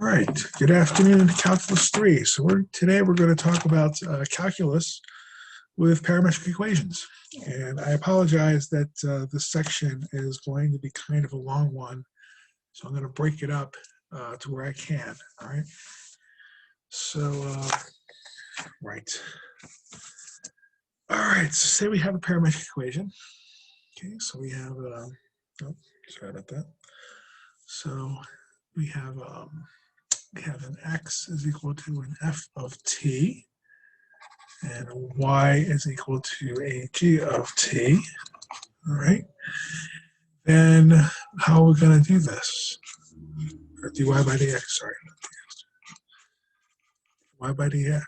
All right, good afternoon, Calculus 3. So today we're going to talk about calculus with parametric equations. And I apologize that this section is going to be kind of a long one, so I'm going to break it up to where I can, all right? So, right. All right, so say we have a parametric equation. Okay, so we have, oh, sorry about that. So we have an x is equal to an f of t, and y is equal to a g of t. All right. Then how are we going to do this? Or dy by dx, sorry, not dx. Y by dx.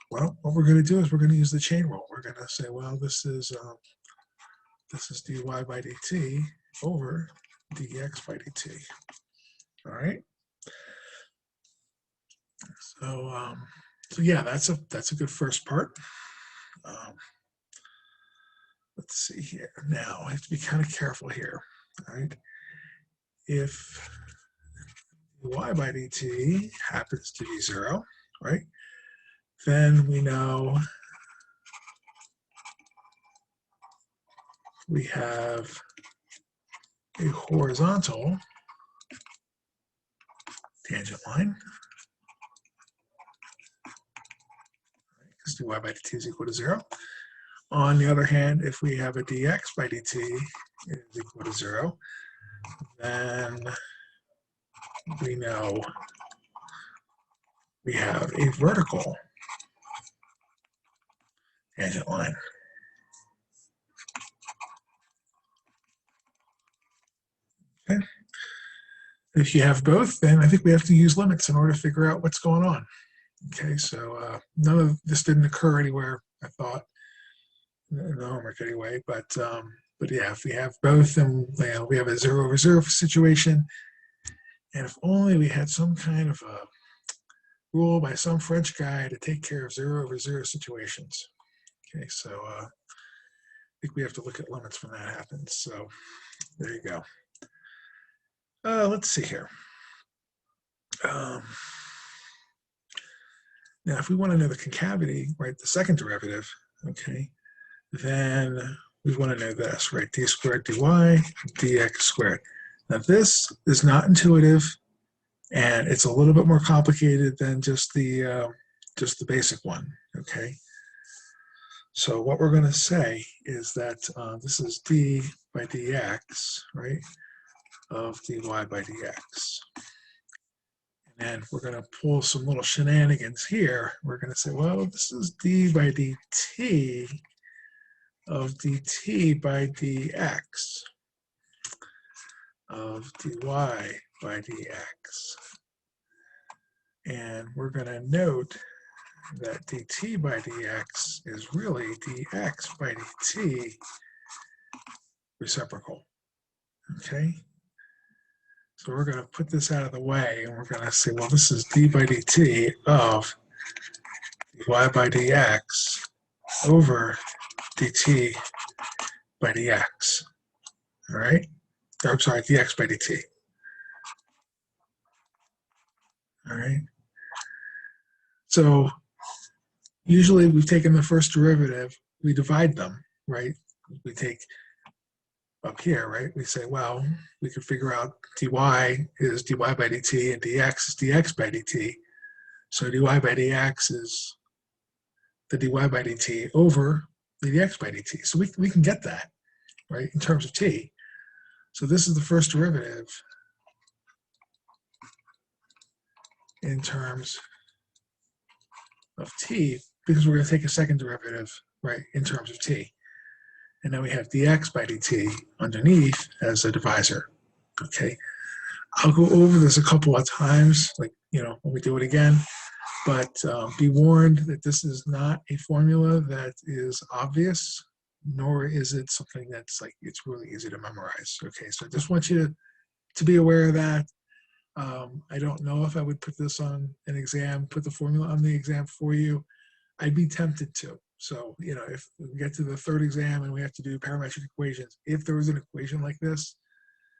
Well, what we're going to do is we're going to use the chain rule. We're going to say, well, this is dy by dt over dx by dt. All right. So yeah, that's a good first part. Let's see here. Now I have to be kind of careful here. All right. If y by dt happens to be 0, right, then we know we have a horizontal tangent line, because dy by dt is equal to 0. On the other hand, if we have a dx by dt is equal to 0, then we know we have a vertical tangent line. Okay. If you have both, then I think we have to use limits in order to figure out what's going on. Okay, so none of this didn't occur anywhere, I thought, in the homework anyway, but yeah, if we have both, then we have a 0 over 0 situation. And if only we had some kind of a rule by some French guy to take care of 0 over 0 situations. Okay, so I think we have to look at limits when that happens. So there you go. Let's see here. Now, if we want to know the concavity, right, the second derivative, okay, then we want to know this, right, d squared dy dx squared. Now, this is not intuitive, and it's a little bit more complicated than just the basic one, okay? So what we're going to say is that this is d by dx, right, of dy by dx. And we're going to pull some little shenanigans here. We're going to say, well, this is d by dt of dt by dx of dy by dx. And we're going to note that dt by dx is really dx by dt reciprocal. Okay? So we're going to put this out of the way, and we're going to say, well, this is d by dt of dy by dx over dt by dx. All right? Or, I'm sorry, dx by dt. All right? So usually we've taken the first derivative, we divide them, right? We take up here, right? We say, well, we can figure out dy is dy by dt and dx is dx by dt. So dy by dx is the dy by dt over the dx by dt. So we can get that, right, in terms of t. So this is the first derivative in terms of t, because we're going to take a second derivative, right, in terms of t. And then we have dx by dt underneath as a divisor. Okay, I'll go over this a couple of times, like, when we do it again, but be warned that this is not a formula that is obvious, nor is it something that's like, it's really easy to memorize. Okay, so I just want you to be aware of that. I don't know if I would put this on an exam, put the formula on the exam for you. I'd be tempted to. So, if we get to the third exam and we have to do parametric equations, if there was an equation like this,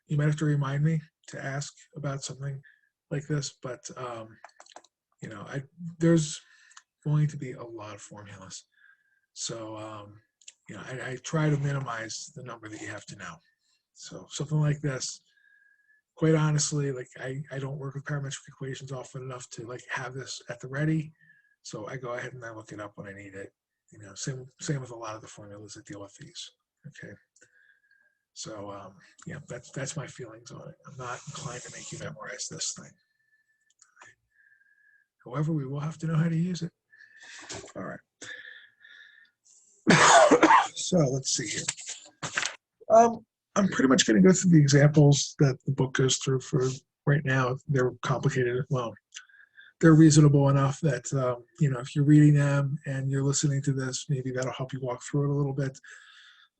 you might have to remind me to ask about something like this, but you know, there's going to be a lot of formulas. So you know, I try to minimize the number that you have to know. So something like this, quite honestly, like I don't work with parametric equations often enough to like have this at the ready. So I go ahead and I look it up when I need it. You know, same with a lot of the formulas that deal with these. Okay. So yeah, that's my feelings on it. I'm not inclined to make you memorize this thing. However, we will have to know how to use it. All right. So let's see here. I'm pretty much going to go through the examples that the book goes through for right now. They're complicated. Well, they're reasonable enough that, you know, if you're reading them and you're listening to this, maybe that'll help you walk through it a little bit.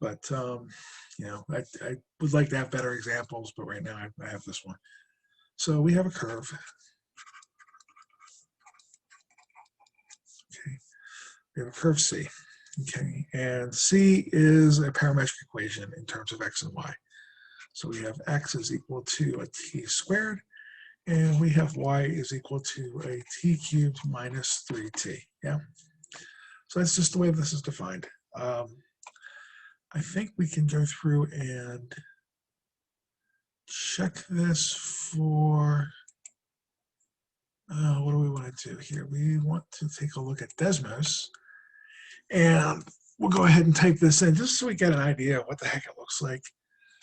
But, you know, I would like to have better examples, but right now I have this one. So we have a curve. Okay. We have a curve C. Okay. And C is a parametric equation in terms of X and Y. So we have X is equal to a T squared, and we have Y is equal to a T cubed minus 3T. Yeah. So that's just the way this is defined. I think we can go through and check this for, what do we want to do here? We want to take a look at Desmos, and we'll go ahead and type this in just so we get an idea of what the heck it looks like.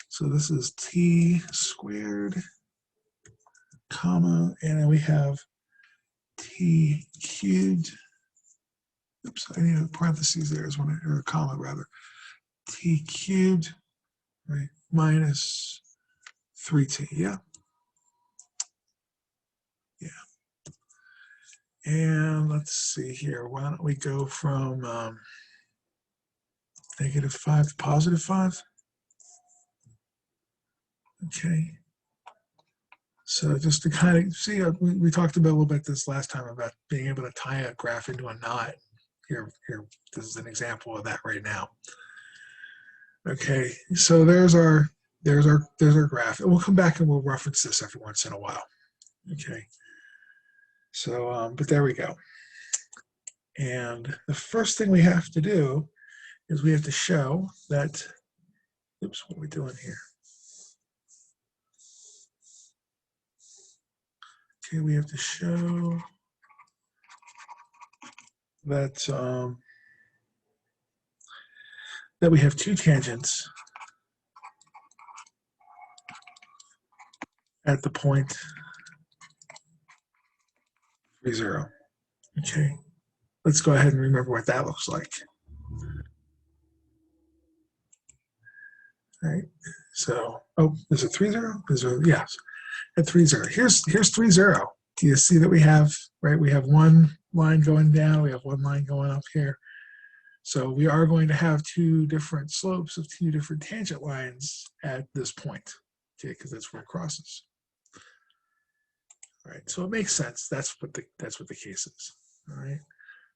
So this is T squared, comma, and then we have T cubed. Oops, I need a parentheses there as one, or a comma rather. T cubed, right, minus 3T, yeah. Yeah. And let's see here. Why don't we go from -5 to +5? Okay. So just to kind of see, we talked about a little bit this last time about being able to tie a graph into a knot. Here, this is an example of that right now. Okay, so there's our graph, and we'll come back and we'll reference this every once in a while. Okay, so but there we go. And the first thing we have to do is we have to show that. Oops, what are we doing here? Okay, we have to show that that we have two tangents at the point 3, 0. Okay, let's go ahead and remember what that looks like. All right, so, oh, is it 3, 0? Is it, yes, at 3, 0. Here's 3, 0. Do you see that we have, right, we have one line going down, we have one line going up here. So we are going to have two different slopes of two different tangent lines at this point, okay, because that's where it crosses. All right, so it makes sense. That's what the case is. All right,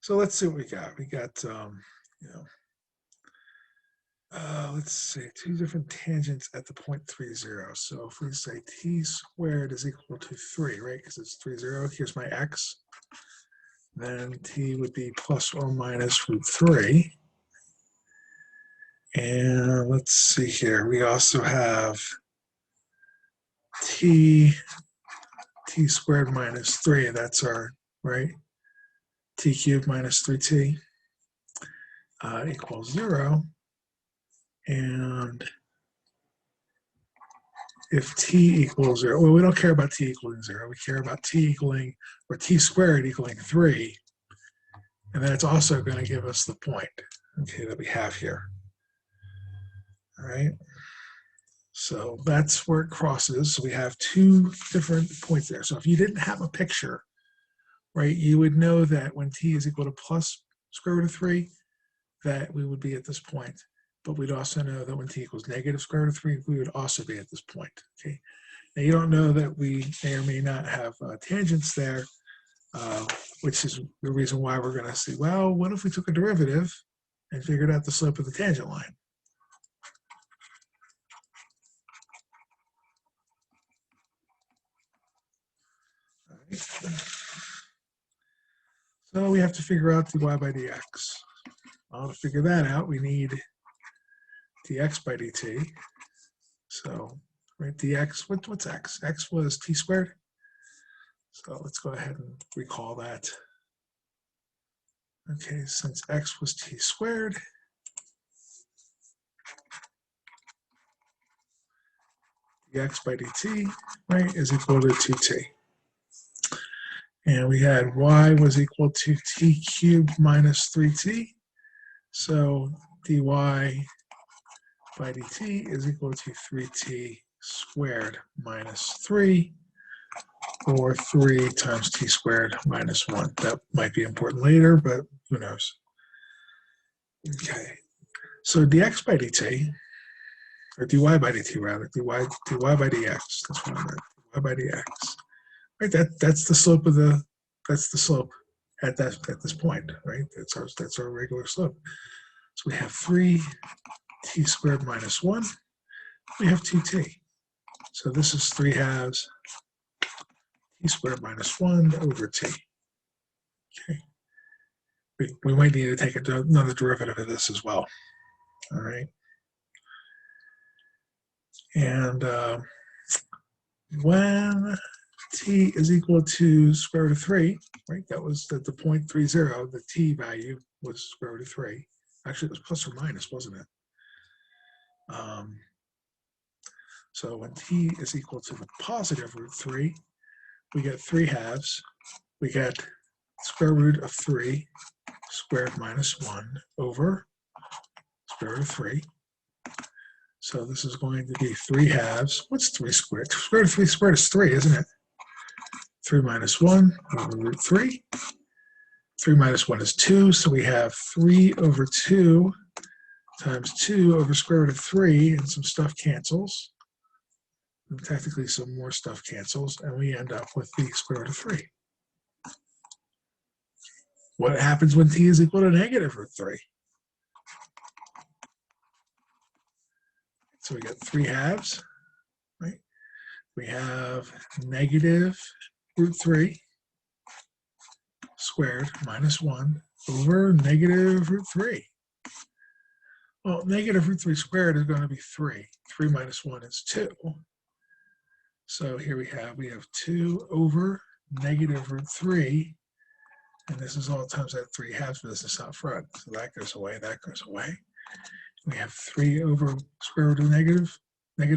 so let's see what we got. We got, you know, let's say two different tangents at the point 3, 0. So if we say t squared is equal to 3, right, because it's 3, 0, here's my x. Then t would be plus or minus √3. And let's see here. We also have t squared minus 3. That's our, right, t cubed minus 3t equals 0. And if t equals 0, well, we don't care about t equaling 0. We care about t equaling, or t squared equaling 3. And that's also going to give us the point, okay, that we have here. All right. So that's where it crosses. So we have two different points there. So if you didn't have a picture, right, you would know that when t is equal to plus square root of 3, that we would be at this point. But we'd also know that when t equals negative square root of 3, we would also be at this point. Okay. Now you don't know that we may or may not have tangents there, which is the reason why we're going to see, well, what if we took a derivative and figured out the slope of the tangent line? So we have to figure out dy by dx. Well, to figure that out, we need dx by dt. So, right, dx, what's x? X was t squared. So let's go ahead and recall that. Okay, since x was t squared, dx by dt, right, is equal to 2t. And we had y was equal to t cubed minus 3t. So dy by dt is equal to 3t squared minus 3, or 3 times t squared minus 1. That might be important later, but who knows. Okay, so dx by dt, or dy by dt rather, dy by dx, that's what I meant, dy by dx. Right, that's the slope of that's the slope at this point, right? That's our regular slope. So we have 3t squared minus 1. We have 2t. So this is 3/2 t squared minus 1 over t. Okay. We might need to take another derivative of this as well. All right. And when t is equal to square root of 3, right? That was at the point 30, the t value was square root of 3. Actually, it was plus or minus, wasn't it? So when t is equal to the positive root 3, we get 3/2. We get square root of 3 squared minus 1 over square root of 3. So this is going to be 3/2. What's 3 squared? Square root of 3 squared is 3, isn't it? 3 minus 1 over root 3. 3 minus 1 is 2, so we have 3 over 2 times 2 over square root of 3, and some stuff cancels. And technically, some more stuff cancels, and we end up with the square root of 3. What happens when t is equal to negative root 3? So we get 3/2, right? We have negative root 3 squared minus 1 over negative root 3. Well, negative root 3 squared is going to be 3. 3 minus 1 is 2. So here we have 2 over negative root 3, and this is all times that 3/2 business out front. So that goes away, that goes away. We have 3 over square root of negative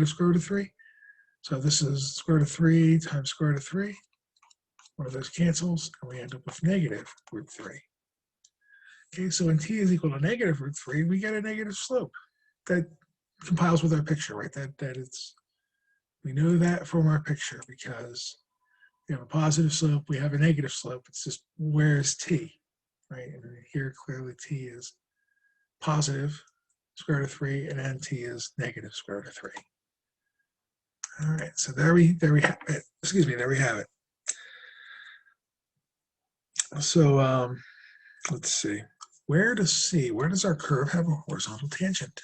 square root of 3. So this is square root of 3 times square root of 3. One of those cancels, and we end up with negative root 3. Okay, so when t is equal to negative root 3, we get a negative slope. That compiles with our picture, right? We know that from our picture because we have a positive slope, we have a negative slope. It's just, where is t, right? And here clearly t is positive square root of 3, and then t is negative square root of 3. All right, so there we have it. Excuse me, there we have it. So let's see. Where does our curve have a horizontal tangent?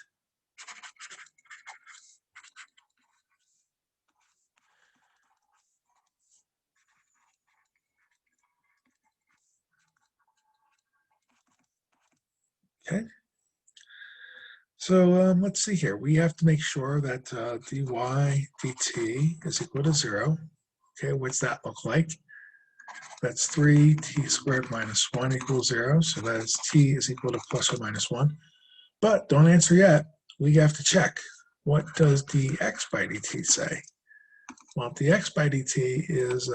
Okay. So let's see here. We have to make sure that dy dt is equal to 0. Okay, what's that look like? That's 3t squared minus 1 equals 0. So that is t is equal to plus or minus 1. But don't answer yet. We have to check. What does dx by dt say? Well, dx by dt is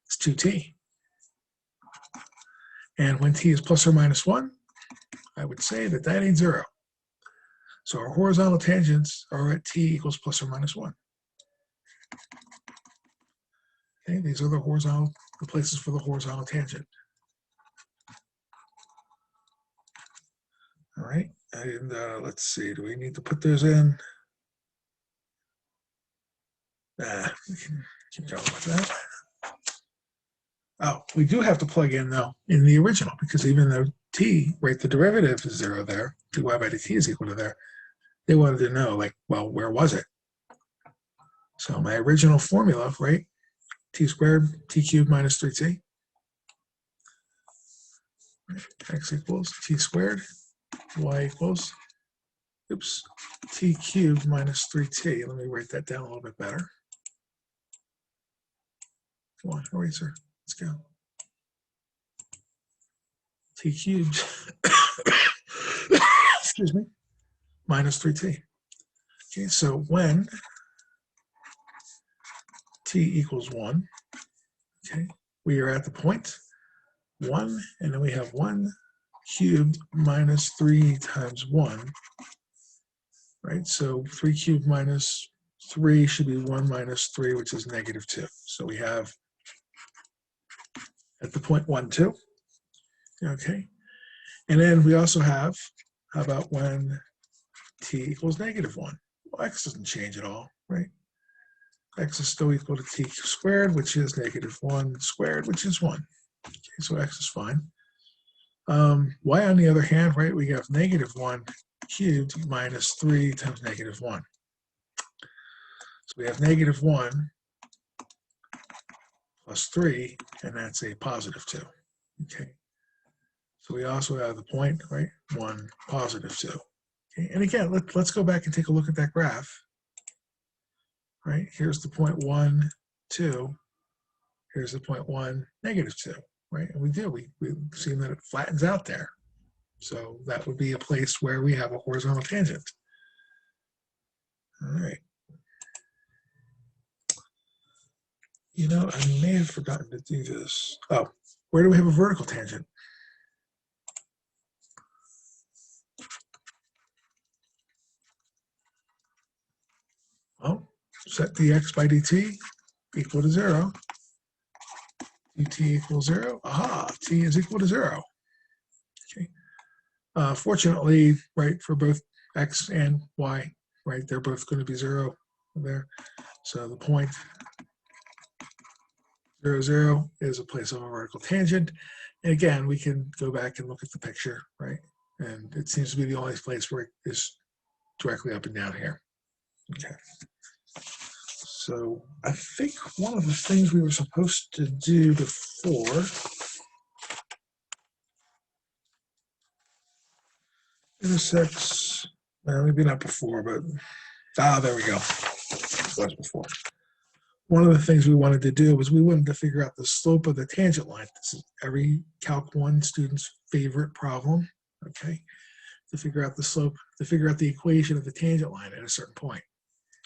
it's 2t. And when t is plus or minus 1, I would say that ain't 0. So our horizontal tangents are at t equals plus or minus 1. Okay, these are the places for the horizontal tangent. All right, and let's see, do we need to put those in? We can keep going with that. Oh, we do have to plug in, though, in the original, because even though t, right, the derivative is 0 there, dy by dt is equal to there, they wanted to know, like, well, where was it? So my original formula, right, t squared, t cubed minus 3t. X equals t squared, y equals, oops, t cubed minus 3t. Let me write that down a little bit better. Come on, eraser, let's go. T cubed, excuse me, minus 3t. Okay, so when t equals 1, okay, we are at the point 1, and then we have 1 cubed minus 3 times 1, right? So 3 cubed minus 3 should be 1 minus 3, which is negative 2. So we have at the point 1, 2. Okay. And then we also have, how about when t equals negative 1? Well, x doesn't change at all, right? X is still equal to t squared, which is negative 1 squared, which is 1. Okay, so x is fine. Y, on the other hand, right, we have negative 1 cubed minus 3 times negative 1. So we have negative 1 plus 3, and that's a positive 2. Okay. So we also have the point, right, 1, positive 2. Okay. And again, let's go back and take a look at that graph. Right, here's the point 1, 2. Here's the point 1, negative 2. Right, and we've seen that it flattens out there. So that would be a place where we have a horizontal tangent. All right. You know, I may have forgotten to do this. Oh, where do we have a vertical tangent? Well, set dx by dt equal to 0. dt equals 0. Aha, t is equal to 0. Okay. Fortunately, right, for both x and y, right, they're both going to be 0 there. So the point 0, 0 is a place of a vertical tangent. And again, we can go back and look at the picture, right? And it seems to be the only place where it is directly up and down here. Okay. So I think one of the things we were supposed to do before intersects, well, maybe not before, but there we go. It was before. One of the things we wanted to do was we wanted to figure out the slope of the tangent line. This is every Calc 1 student's favorite problem, okay? To figure out the slope, to figure out the equation of the tangent line at a certain point.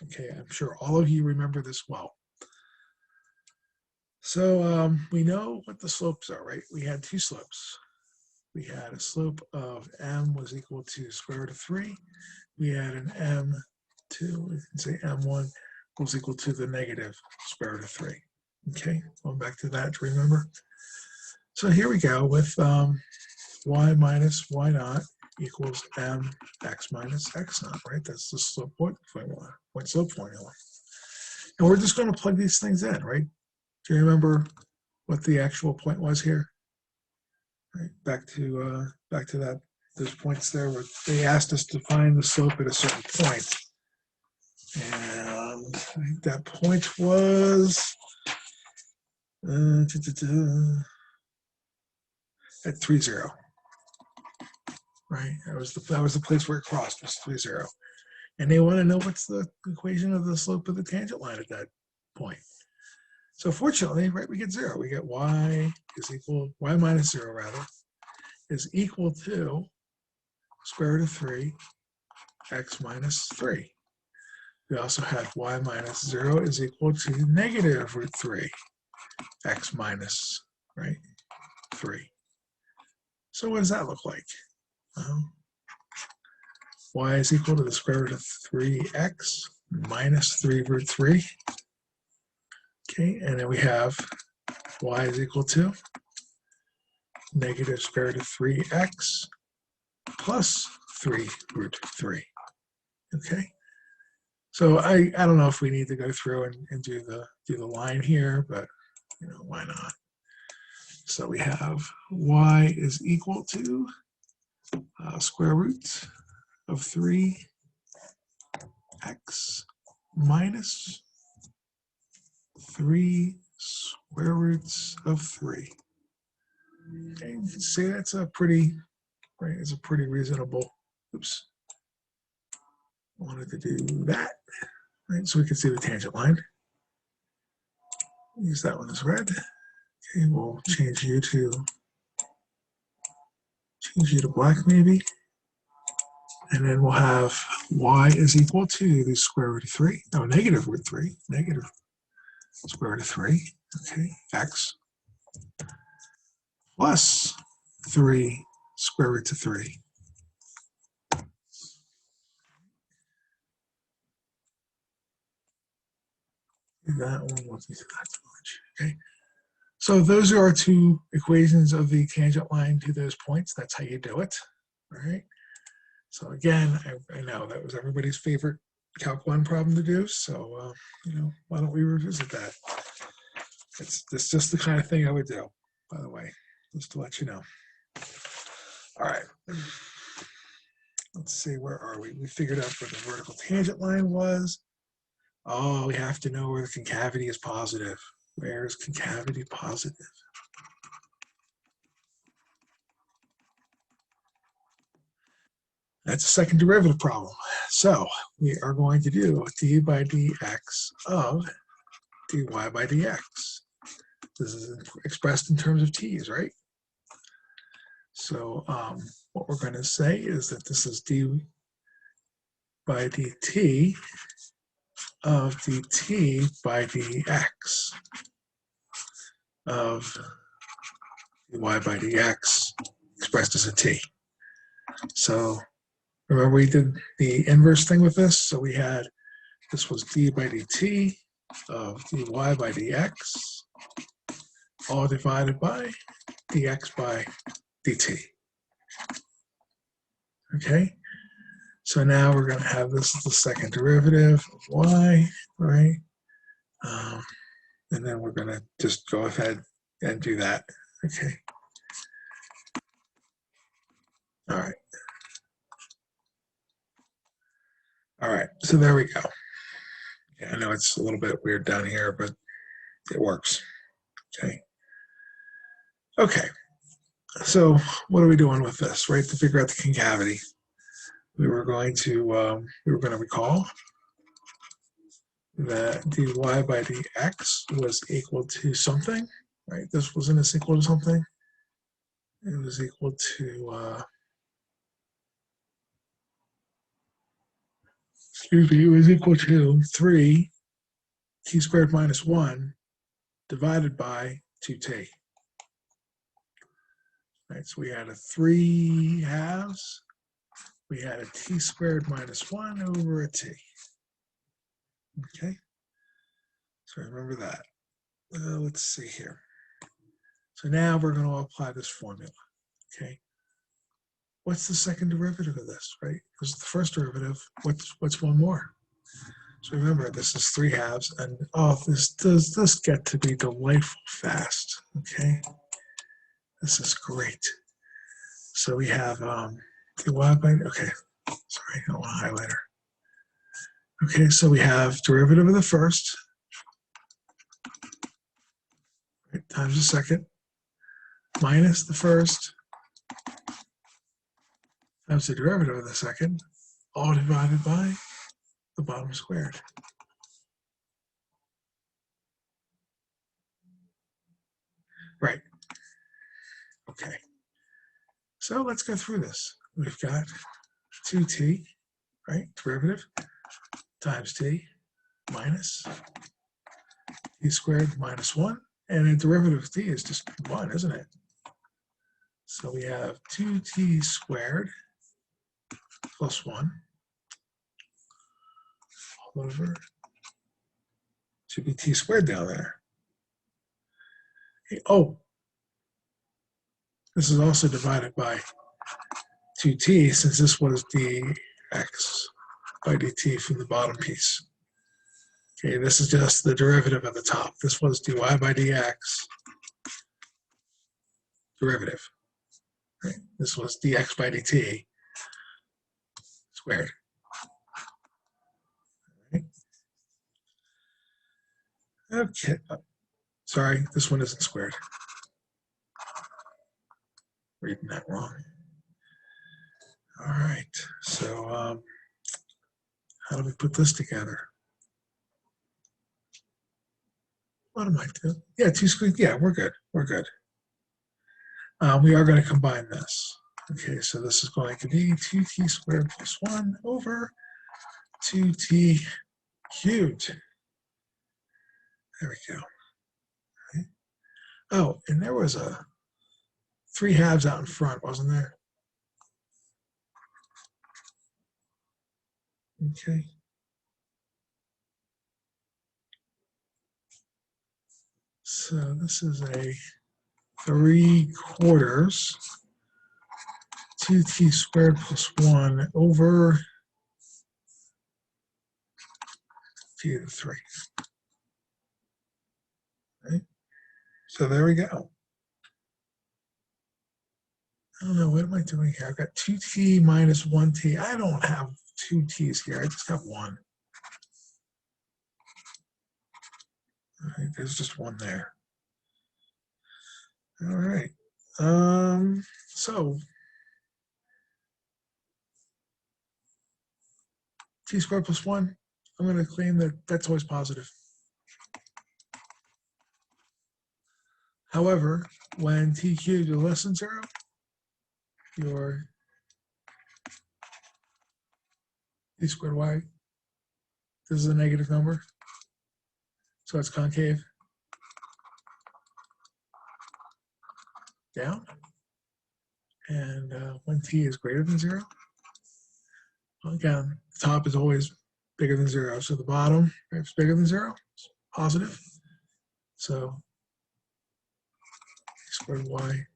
Okay, I'm sure all of you remember this well. So we know what the slopes are, right? We had two slopes. We had a slope of m was equal to square root of 3. We had an m2, we can say m1 was equal to the negative square root of 3. Okay, going back to that to remember. So here we go with y minus y naught equals mx minus x naught, right? That's the slope point slope formula. And we're just going to plug these things in, right? Do you remember what the actual point was here? Right, back to that those points there where they asked us to find the slope at a certain point. And I think that point was at 3, 0. Right? That was the place where it crossed, was 3, 0. And they want to know what's the equation of the slope of the tangent line at that point. So fortunately, right, we get 0. We get y minus 0 rather, is equal to square root of 3 x minus 3. We also have y minus 0 is equal to negative root 3 x minus, right, 3. So what does that look like? Y is equal to the square root of 3x minus 3 root 3. Okay, and then we have y is equal to negative square root of 3x plus 3 root 3. Okay, so I don't know if we need to go through and do the line here, but you know, why not? So we have y is equal to square root of 3x minus 3 square roots of 3. Okay, you can see that's a pretty, right, it's a pretty reasonable, oops, I wanted to do that, right, so we can see the tangent line. Use that one as red. Okay, we'll change you to black maybe. And then we'll have y is equal to the square root of 3. No, negative root 3. Negative square root of 3. Okay, x plus 3 square root of 3. That one wasn't that much. Okay. So those are our two equations of the tangent line to those points. That's how you do it. All right. So again, I know that was everybody's favorite Calc 1 problem to do. So, why don't we revisit that? It's just the kind of thing I would do, by the way, just to let you know. All right. Let's see, where are we? We figured out where the vertical tangent line was. Oh, we have to know where the concavity is positive. Where is concavity positive? That's a second derivative problem. So we are going to do d by dx of dy by dx. This is expressed in terms of t's, right? So what we're going to say is that this is d by dt of dt by dx of dy by dx expressed as a t. So remember we did the inverse thing with this? So we had, this was d by dt of dy by dx, all divided by dx by dt. Okay, so now we're going to have this as the second derivative of y, right? And then we're going to just go ahead and do that. Okay. All right. All right, so there we go. Yeah, I know it's a little bit weird down here, but it works. Okay. Okay. So what are we doing with this, right? To figure out the concavity, we were going to recall that dy by dx was equal to something, right? This wasn't this equal to something. It was equal to it was equal to 3 t squared minus 1 divided by 2t. Right, so we had a 3 halves. We had a t squared minus 1 over a t. Okay, so remember that. Let's see here. So now we're going to apply this formula. Okay, what's the second derivative of this, right? Because the first derivative, what's one more? So remember, this is 3 halves, and oh, does this get to be delightful fast? Okay, this is great. So we have dy by, okay, sorry, I don't want a highlighter. Okay, so we have derivative of the first, right, times the second, minus the first, times the derivative of the second, all divided by the bottom squared. Right. Okay. So let's go through this. We've got 2t, right, derivative, times t, minus t squared minus 1. And the derivative of t is just 1, isn't it? So we have 2t squared plus 1 all over, should be t squared down there. Okay. Oh, this is also divided by 2t, since this was dx by dt from the bottom piece. Okay, this is just the derivative at the top. This was dy by dx derivative. Right? This was dx by dt squared. Right? Okay. Sorry, this one isn't squared. Reading that wrong. All right, so how do we put this together? What am I doing? Yeah, 2 squared. Yeah, we're good. We're good. We are going to combine this. Okay, so this is going to be 2t squared plus 1 over 2t cubed. There we go. Okay. Oh, and there was a 3 halves out in front, wasn't there? Okay. So this is a 3/4 2t squared plus 1 over t to the 3. Okay. So there we go. I don't know, what am I doing here? I've got 2t minus 1t. I don't have 2 t's here. I just have 1. All right, there's just 1 there. All right. So t squared plus 1, I'm going to claim that that's always positive. However, when t cubed is less than 0, your t squared y, this is a negative number, so it's concave down. And when t is greater than 0, again, the top is always bigger than 0, so the bottom, if it's bigger than 0, it's positive. So t squared y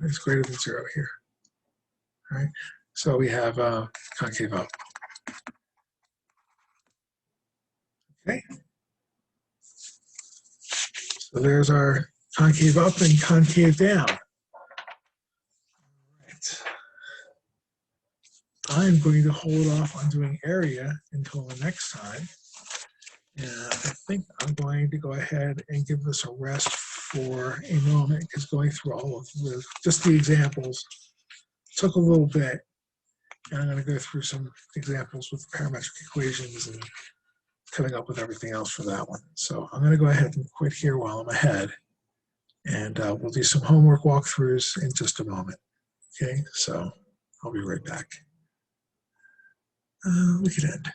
is greater than 0 here. All right, so we have concave up. Okay, so there's our concave up and concave down. All right. I'm going to hold off on doing area until the next time. And I think I'm going to go ahead and give this a rest for a moment, because going through all of just the examples took a little bit. And I'm going to go through some examples with parametric equations and coming up with everything else for that one. So I'm going to go ahead and quit here while I'm ahead. And we'll do some homework walkthroughs in just a moment. Okay, so I'll be right back. We can end.